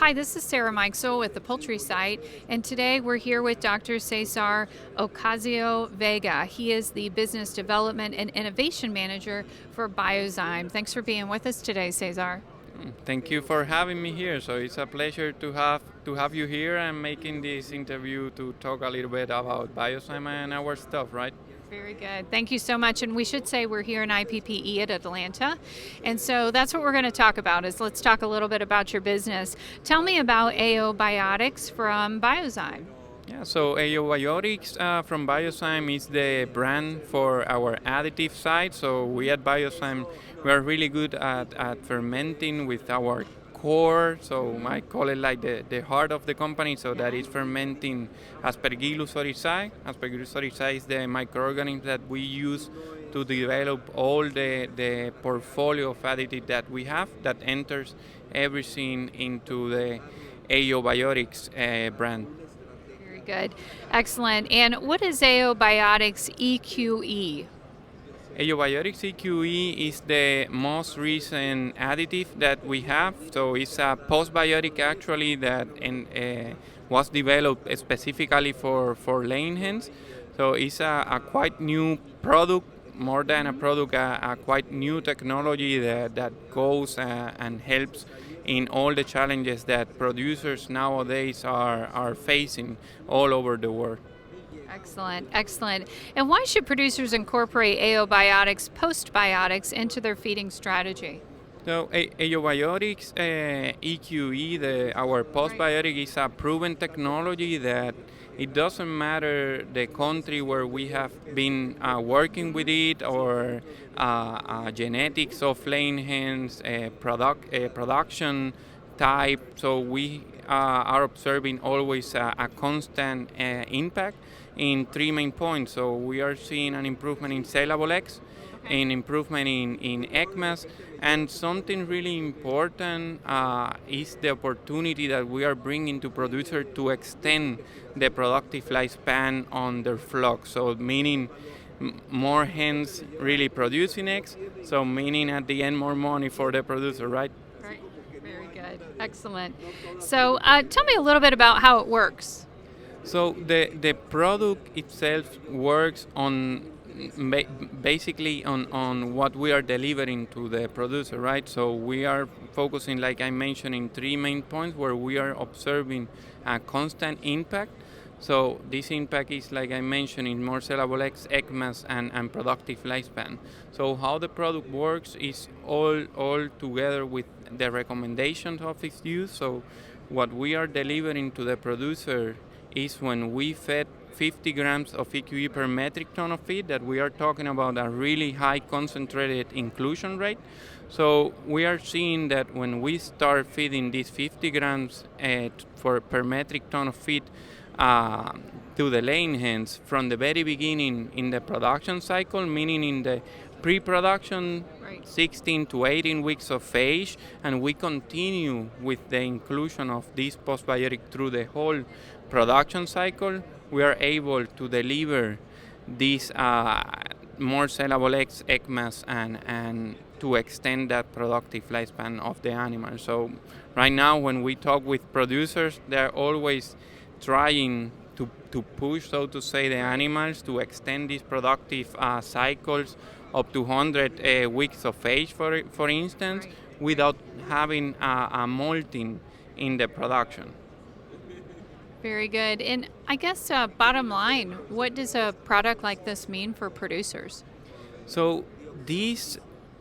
Hi, this is Sarah Mikesell with the Poultry site, and today we're here with Dr. Cesar Ocasio Vega. He is the Business Development and Innovation Manager for BioZyme. Thanks for being with us today, Cesar. Thank you for having me here. So it's a pleasure to have you here and making this interview to talk a little bit about BioZyme and our stuff, right? Very good. Thank you so much. And we should say we're here in IPPE at Atlanta. And so that's what we're going to talk about is let's talk a little bit about your business. Tell me about AO-Biotics from BioZyme. Yeah, so AO-Biotics from BioZyme is the brand for our additive side. So we at BioZyme, we are really good at fermenting with our core. So I call it like the heart of the company. So that is fermenting Aspergillus oryzae. Aspergillus oryzae is the microorganism that we use to develop all the portfolio of additive that we have that enters everything into the AO-Biotics brand. Very good. Excellent. And what is AO-Biotics EQE? AO-Biotics EQE is the most recent additive that we have. So it's a postbiotic actually that was developed specifically for laying hens. So it's a quite new product, more than a product, a quite new technology that goes and helps in all the challenges that producers nowadays are facing all over the world. Excellent, excellent. And why should producers incorporate AO-Biotics postbiotics into their feeding strategy? So AO-Biotics EQE, our postbiotic, is a proven technology that it doesn't matter the country where we have been working with it or genetics of laying hens, production type. So we are observing always a constant impact in three main points. So we are seeing an improvement in saleable eggs, an improvement in ECMAS, and something really important is the opportunity that we are bringing to producers to extend the productive lifespan on their flock. So meaning more hens really producing eggs, so meaning at the end more money for the producer, right? Right. Very good. Excellent. So tell me a little bit about how it works. So the product itself works on basically on what we are delivering to the producer, right? So we are focusing, like I mentioned, in three main points where we are observing a constant impact. So this impact is, like I mentioned, in more sellable eggs, ECMAS, and productive lifespan. So how the product works is all together with the recommendations of its use. So what we are delivering to the producer is when we fed 50 grams of EQE per metric ton of feed, that we are talking about a really high concentrated inclusion rate. So we are seeing that when we start feeding these 50 grams per metric ton of feed to the laying hens from the very beginning in the production cycle, meaning in the pre-production, Right. 16 to 18 weeks of age, and we continue with the inclusion of this postbiotic through the whole production cycle, we are able to deliver these more sellable eggs, ECMAS, and to extend that productive lifespan of the animal. So right now when we talk with producers, they're always trying to push, so to say, the animals to extend these productive cycles up to 100 weeks of age, for instance, Right. without having a molting in the production. Very good. And I guess bottom line, what does a product like this mean for producers? So this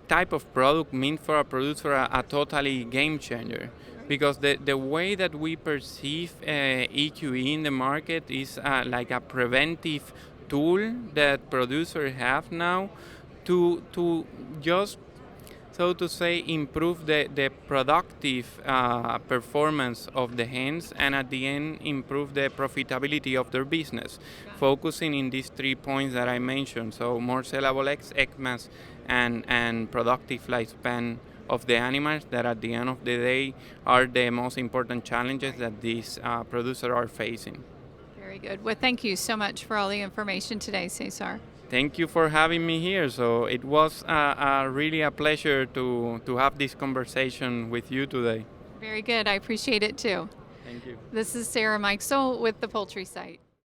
type of product means for a producer a totally game changer, because the way that we perceive EQE in the market is like a preventive tool that producers have now to just, so to say, improve the productive performance of the hens, and at the end improve the profitability of their business, focusing in these 3 points that I mentioned. So more sellable eggs, ECMAS, and productive lifespan of the animals, that at the end of the day are the most important challenges that these producers are facing. Very good. Well, thank you so much for all the information today, Cesar. Thank you for having me here. So it was really a pleasure to have this conversation with you today. Very good. I appreciate it too. Thank you. This is Sarah Mikesell with the Poultry site.